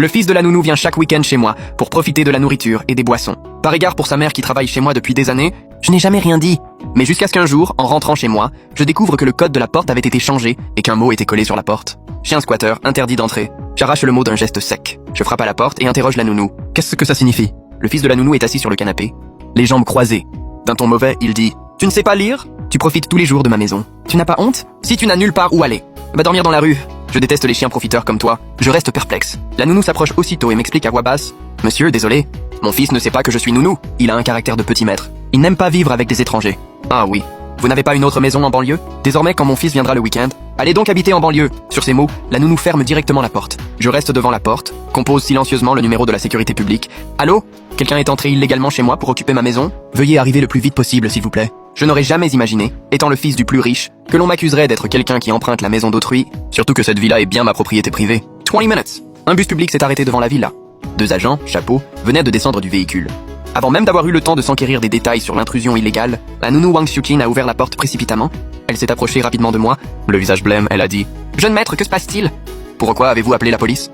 Le fils de la nounou vient chaque week-end chez moi pour profiter de la nourriture et des boissons. Par égard pour sa mère qui travaille chez moi depuis des années, je n'ai jamais rien dit. Mais jusqu'à ce qu'un jour, en rentrant chez moi, je découvre que le code de la porte avait été changé et qu'un mot était collé sur la porte. Chien squatter, interdit d'entrer. J'arrache le mot d'un geste sec. Je frappe à la porte et interroge la nounou. Qu'est-ce que ça signifie? Le fils de la nounou est assis sur le canapé, les jambes croisées. D'un ton mauvais, il dit « Tu ne sais pas lire? Tu profites tous les jours de ma maison. Tu n'as pas honte? Si tu n'as nulle part où aller, va dormir dans la rue. Je déteste les chiens profiteurs comme toi. Je reste perplexe. » La nounou s'approche aussitôt et m'explique à voix basse. « Monsieur, désolé. Mon fils ne sait pas que je suis nounou. Il a un caractère de petit maître. Il n'aime pas vivre avec des étrangers. » Ah oui. Vous n'avez pas une autre maison en banlieue? Désormais, quand mon fils viendra le week-end, allez donc habiter en banlieue. Sur ces mots, la nounou ferme directement la porte. Je reste devant la porte, compose silencieusement le numéro de la sécurité publique. Allô? Quelqu'un est entré illégalement chez moi pour occuper ma maison? Veuillez arriver le plus vite possible, s'il vous plaît. Je n'aurais jamais imaginé, étant le fils du plus riche, que l'on m'accuserait d'être quelqu'un qui emprunte la maison d'autrui, surtout que cette villa est bien ma propriété privée. 20 minutes. Un bus public s'est arrêté devant la villa. 2 agents, chapeaux, venaient de descendre du véhicule. Avant même d'avoir eu le temps de s'enquérir des détails sur l'intrusion illégale, la nounou Wang Xiuqin a ouvert la porte précipitamment. Elle s'est approchée rapidement de moi. Le visage blême, elle a dit « Jeune maître, que se passe-t-il? Pourquoi avez-vous appelé la police ?»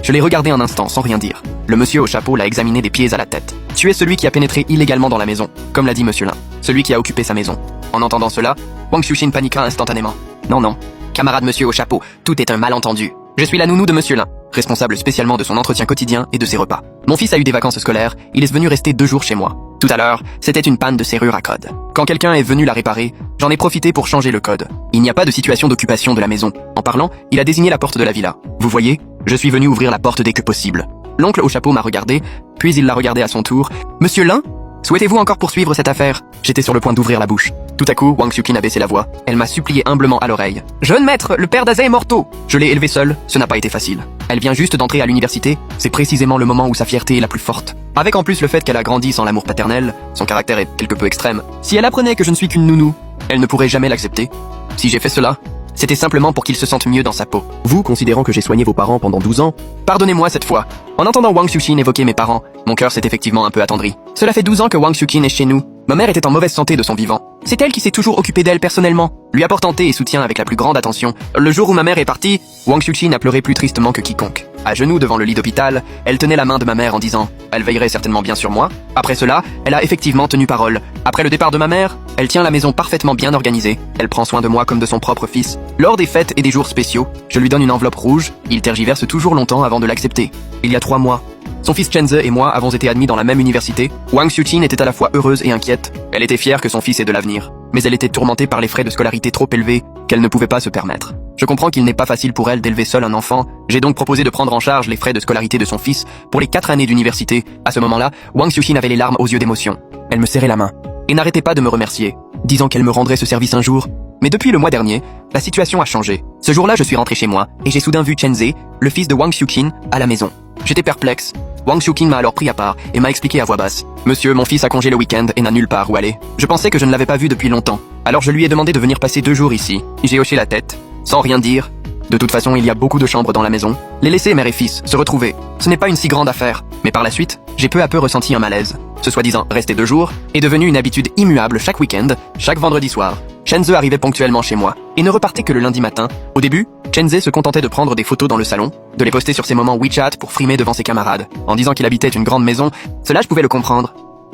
Je l'ai regardé un instant sans rien dire. Le monsieur au chapeau l'a examiné des pieds à la tête. « Tu es celui qui a pénétré illégalement dans la maison, comme l'a dit monsieur Lin. Celui qui a occupé sa maison. » En entendant cela, Wang Xiuqin paniqua instantanément. « Non, non. Camarade monsieur au chapeau, tout est un malentendu. Je suis la nounou de monsieur Lin, responsable spécialement de son entretien quotidien et de ses repas. Mon fils a eu des vacances scolaires, il est venu rester 2 jours chez moi. Tout à l'heure, c'était une panne de serrure à code. Quand quelqu'un est venu la réparer, j'en ai profité pour changer le code. Il n'y a pas de situation d'occupation de la maison. En parlant, il a désigné la porte de la villa. Vous voyez, je suis venu ouvrir la porte dès que possible. L'oncle au chapeau m'a regardé, puis il l'a regardé à son tour. Monsieur Lin, souhaitez-vous encore poursuivre cette affaire? J'étais sur le point d'ouvrir la bouche. Tout à coup, Wang Xiuqin a baissé la voix. Elle m'a supplié humblement à l'oreille. Jeune maître, le père d'Aza est morto. Je l'ai élevé seul, ce n'a pas été facile. Elle vient juste d'entrer à l'université, c'est précisément le moment où sa fierté est la plus forte. Avec en plus le fait qu'elle a grandi sans l'amour paternel, son caractère est quelque peu extrême. Si elle apprenait que je ne suis qu'une nounou, elle ne pourrait jamais l'accepter. Si j'ai fait cela, c'était simplement pour qu'il se sente mieux dans sa peau. Vous, considérant que j'ai soigné vos parents pendant 12 ans, pardonnez-moi cette fois. En entendant Wang Xiuqin évoquer mes parents, mon cœur s'est effectivement un peu attendri. Cela fait 12 ans que Wang Xiuqin est chez nous. Ma mère était en mauvaise santé de son vivant. C'est elle qui s'est toujours occupée d'elle personnellement, lui apportant thé et soutien avec la plus grande attention. Le jour où ma mère est partie, Wang Xiuqin a pleuré plus tristement que quiconque. À genoux devant le lit d'hôpital, elle tenait la main de ma mère en disant « Elle veillerait certainement bien sur moi ». Après cela, elle a effectivement tenu parole. Après le départ de ma mère, elle tient la maison parfaitement bien organisée. Elle prend soin de moi comme de son propre fils. Lors des fêtes et des jours spéciaux, je lui donne une enveloppe rouge. Il tergiverse toujours longtemps avant de l'accepter. Il y a 3 mois, son fils Chenze et moi avons été admis dans la même université. Wang Xiuqin était à la fois heureuse et inquiète. Elle était fière que son fils ait de l'avenir. Mais elle était tourmentée par les frais de scolarité trop élevés qu'elle ne pouvait pas se permettre. Je comprends qu'il n'est pas facile pour elle d'élever seule un enfant. J'ai donc proposé de prendre en charge les frais de scolarité de son fils pour les 4 années d'université. À ce moment-là, Wang Xiuqin avait les larmes aux yeux d'émotion. Elle me serrait la main et n'arrêtait pas de me remercier, disant qu'elle me rendrait ce service un jour. Mais depuis le mois dernier, la situation a changé. Ce jour-là, je suis rentré chez moi et j'ai soudain vu Chenze, le fils de Wang Xiuqin, à la maison. J'étais perplexe. Wang Xiuqin m'a alors pris à part et m'a expliqué à voix basse. « Monsieur, mon fils a congé le week-end et n'a nulle part où aller. Je pensais que je ne l'avais pas vu depuis longtemps. Alors je lui ai demandé de venir passer 2 jours ici. J'ai hoché la tête, sans rien dire. De toute façon, il y a beaucoup de chambres dans la maison. Les laisser, mère et fils, se retrouver, ce n'est pas une si grande affaire. Mais par la suite, j'ai peu à peu ressenti un malaise. Ce soi-disant rester 2 jours est devenu une habitude immuable chaque week-end, chaque vendredi soir. Chenze arrivait ponctuellement chez moi et ne repartait que le lundi matin. Au début, Chenze se contentait de prendre des photos dans le salon, de les poster sur ses moments WeChat pour frimer devant ses camarades. En disant qu'il habitait une grande maison, cela je pouvais le comprendre.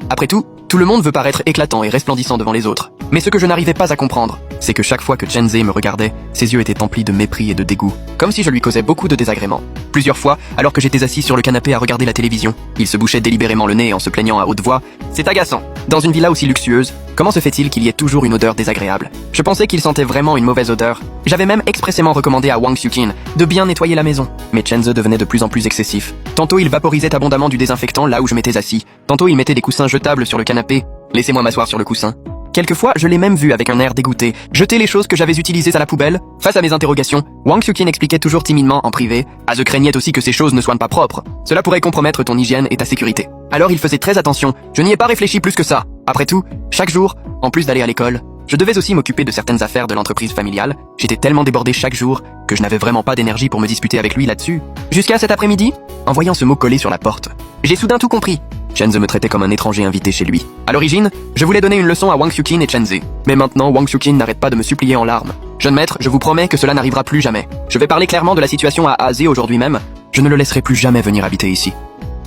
Après tout le monde veut paraître éclatant et resplendissant devant les autres. Mais ce que je n'arrivais pas à comprendre, c'est que chaque fois que Chenze me regardait, ses yeux étaient emplis de mépris et de dégoût, comme si je lui causais beaucoup de désagréments. Plusieurs fois, alors que j'étais assis sur le canapé à regarder la télévision, il se bouchait délibérément le nez en se plaignant à haute voix. C'est agaçant. Dans une villa aussi luxueuse, comment se fait-il qu'il y ait toujours une odeur désagréable? Je pensais qu'il sentait vraiment une mauvaise odeur. J'avais même expressément recommandé à Wang Xiuqin de bien nettoyer la maison. Mais Chenze devenait de plus en plus excessif. Tantôt il vaporisait abondamment du désinfectant là où je m'étais assis. Tantôt il mettait des coussins jetables sur le canapé. Laissez-moi m'asseoir sur le coussin. Quelquefois, je l'ai même vu avec un air dégoûté jeter les choses que j'avais utilisées à la poubelle. Face à mes interrogations, Wang Xiuqin expliquait toujours timidement en privé. Je craignais aussi que ces choses ne soient pas propres. Cela pourrait compromettre ton hygiène et ta sécurité. Alors il faisait très attention. Je n'y ai pas réfléchi plus que ça. Après tout, chaque jour, en plus d'aller à l'école, je devais aussi m'occuper de certaines affaires de l'entreprise familiale. J'étais tellement débordé chaque jour que je n'avais vraiment pas d'énergie pour me disputer avec lui là-dessus. Jusqu'à cet après-midi, en voyant ce mot collé sur la porte, j'ai soudain tout compris. Chenze me traitait comme un étranger invité chez lui. À l'origine, je voulais donner une leçon à Wang Xiuqin et Chenze. Mais maintenant, Wang Xiuqin n'arrête pas de me supplier en larmes. Jeune maître, je vous promets que cela n'arrivera plus jamais. Je vais parler clairement de la situation à AZ aujourd'hui même. Je ne le laisserai plus jamais venir habiter ici.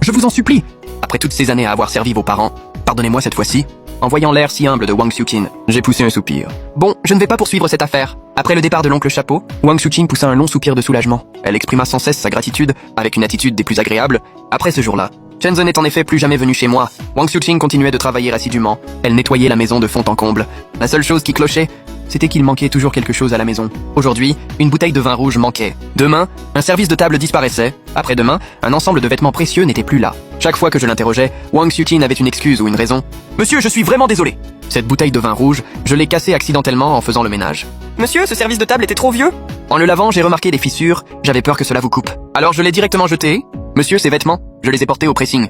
Je vous en supplie. Après toutes ces années à avoir servi vos parents, pardonnez-moi cette fois-ci. En voyant l'air si humble de Wang Xiuqin, j'ai poussé un soupir. Bon, je ne vais pas poursuivre cette affaire. Après le départ de l'oncle Chapeau, Wang Xiuqin poussa un long soupir de soulagement. Elle exprima sans cesse sa gratitude, avec une attitude des plus agréables. Après ce jour-là, Chenze n'est en effet plus jamais venue chez moi. Wang Xiuqin continuait de travailler assidûment. Elle nettoyait la maison de fond en comble. La seule chose qui clochait, c'était qu'il manquait toujours quelque chose à la maison. Aujourd'hui, une bouteille de vin rouge manquait. Demain, un service de table disparaissait. Après-demain, un ensemble de vêtements précieux n'était plus là. Chaque fois que je l'interrogeais, Wang Xiuqin avait une excuse ou une raison. « Monsieur, je suis vraiment désolé !» Cette bouteille de vin rouge, je l'ai cassée accidentellement en faisant le ménage. « Monsieur, ce service de table était trop vieux !» En le lavant, j'ai remarqué des fissures, j'avais peur que cela vous coupe. Alors je l'ai directement jeté. « Monsieur, ces vêtements, je les ai portés au pressing. »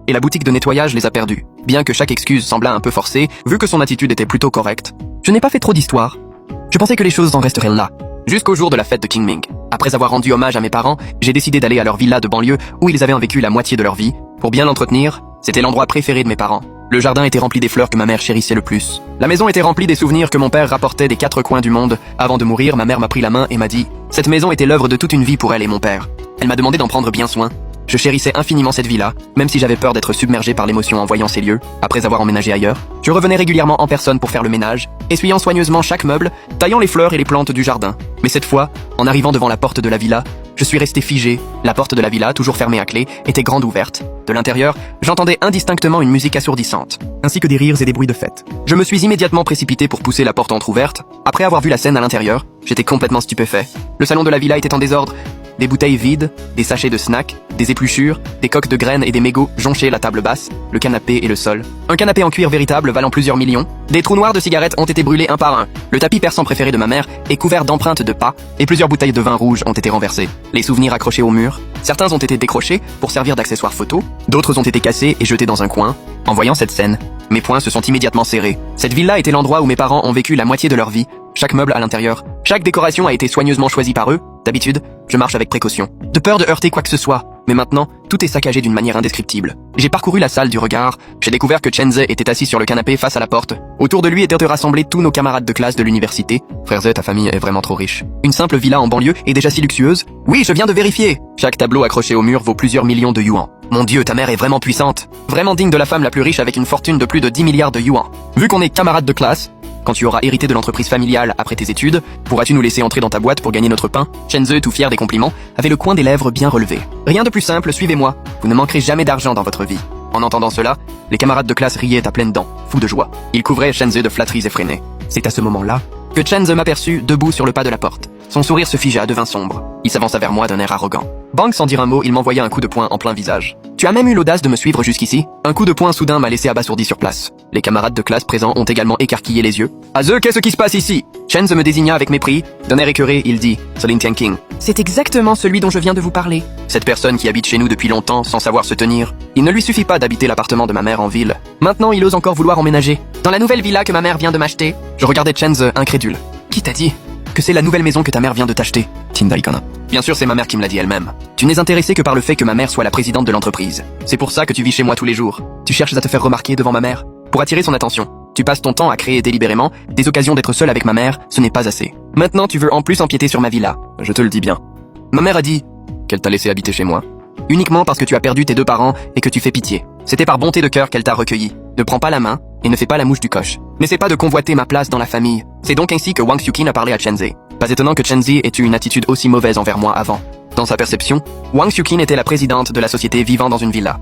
Et la boutique de nettoyage les a perdus. Bien que chaque excuse semblât un peu forcée, vu que son attitude était plutôt correcte. Je n'ai pas fait trop d'histoire. Je pensais que les choses en resteraient là. Jusqu'au jour de la fête de Qingming. Après avoir rendu hommage à mes parents, j'ai décidé d'aller à leur villa de banlieue où ils avaient vécu la moitié de leur vie. Pour bien l'entretenir, c'était l'endroit préféré de mes parents. Le jardin était rempli des fleurs que ma mère chérissait le plus. La maison était remplie des souvenirs que mon père rapportait des 4 coins du monde. Avant de mourir, ma mère m'a pris la main et m'a dit « Cette maison était l'œuvre de toute une vie pour elle et mon père. » Elle m'a demandé d'en prendre bien soin. Je chérissais infiniment cette villa, même si j'avais peur d'être submergé par l'émotion en voyant ces lieux, après avoir emménagé ailleurs. Je revenais régulièrement en personne pour faire le ménage, essuyant soigneusement chaque meuble, taillant les fleurs et les plantes du jardin. Mais cette fois, en arrivant devant la porte de la villa, je suis resté figé. La porte de la villa, toujours fermée à clé, était grande ouverte. De l'intérieur, j'entendais indistinctement une musique assourdissante, ainsi que des rires et des bruits de fête. Je me suis immédiatement précipité pour pousser la porte entrouverte. Après avoir vu la scène à l'intérieur, j'étais complètement stupéfait. Le salon de la villa était en désordre. Des bouteilles vides, des sachets de snacks, des épluchures, des coques de graines et des mégots jonchaient la table basse, le canapé et le sol. Un canapé en cuir véritable valant plusieurs millions. Des trous noirs de cigarettes ont été brûlés un par un. Le tapis persan préféré de ma mère est couvert d'empreintes de pas et plusieurs bouteilles de vin rouge ont été renversées. Les souvenirs accrochés au mur, certains ont été décrochés pour servir d'accessoires photos, d'autres ont été cassés et jetés dans un coin. En voyant cette scène, mes poings se sont immédiatement serrés. Cette villa était l'endroit où mes parents ont vécu la moitié de leur vie. Chaque meuble à l'intérieur, chaque décoration a été soigneusement choisie par eux. D'habitude, je marche avec précaution, de peur de heurter quoi que ce soit. Mais maintenant, tout est saccagé d'une manière indescriptible. J'ai parcouru la salle du regard, j'ai découvert que Chenze était assis sur le canapé face à la porte. Autour de lui étaient rassemblés tous nos camarades de classe de l'université. Frère Z, ta famille est vraiment trop riche. Une simple villa en banlieue est déjà si luxueuse. Oui, je viens de vérifier. Chaque tableau accroché au mur vaut plusieurs millions de yuan. Mon Dieu, ta mère est vraiment puissante. Vraiment digne de la femme la plus riche avec une fortune de plus de 10 milliards de yuan. Vu qu'on est camarades de classe, quand tu auras hérité de l'entreprise familiale après tes études, pourras-tu nous laisser entrer dans ta boîte pour gagner notre pain? Chenze, tout fier des compliments, avait le coin des lèvres bien relevé. Rien de plus simple, suivez-moi. Vous ne manquerez jamais d'argent dans votre vie. En entendant cela, les camarades de classe riaient à pleines dents, fous de joie. Ils couvraient Chenze de flatteries effrénées. C'est à ce moment-là que Chenze m'aperçut debout sur le pas de la porte. Son sourire se figea, devint sombre. Il s'avança vers moi d'un air arrogant. Bang, sans dire un mot, il m'envoya un coup de poing en plein visage. Tu as même eu l'audace de me suivre jusqu'ici? Un coup de poing soudain m'a laissé abasourdi sur place. Les camarades de classe présents ont également écarquillé les yeux. Azeu, qu'est-ce qui se passe ici? Chenze me désigna avec mépris. D'un air écœuré, il dit Solin Tianqing. C'est exactement celui dont je viens de vous parler. Cette personne qui habite chez nous depuis longtemps sans savoir se tenir. Il ne lui suffit pas d'habiter l'appartement de ma mère en ville. Maintenant, il ose encore vouloir emménager. Dans la nouvelle villa que ma mère vient de m'acheter. Je regardais Chenze incrédule. Qui t'a dit que c'est la nouvelle maison que ta mère vient de t'acheter? Tindaikana. Bien sûr, c'est ma mère qui me l'a dit elle-même. Tu n'es intéressé que par le fait que ma mère soit la présidente de l'entreprise. C'est pour ça que tu vis chez moi tous les jours. Tu cherches à te faire remarquer devant ma mère. Pour attirer son attention. Tu passes ton temps à créer délibérément des occasions d'être seul avec ma mère, ce n'est pas assez. Maintenant, tu veux en plus empiéter sur ma villa. Je te le dis bien. Ma mère a dit qu'elle t'a laissé habiter chez moi. Uniquement parce que tu as perdu tes 2 parents et que tu fais pitié. C'était par bonté de cœur qu'elle t'a recueilli. Ne prends pas la main et ne fais pas la mouche du coche. N'essaie pas de convoiter ma place dans la famille. C'est donc ainsi que Wang Xiuqin a parlé à Chenze. Pas étonnant que Chenze ait eu une attitude aussi mauvaise envers moi avant. Dans sa perception, Wang Xiuqin était la présidente de la société vivant dans une villa.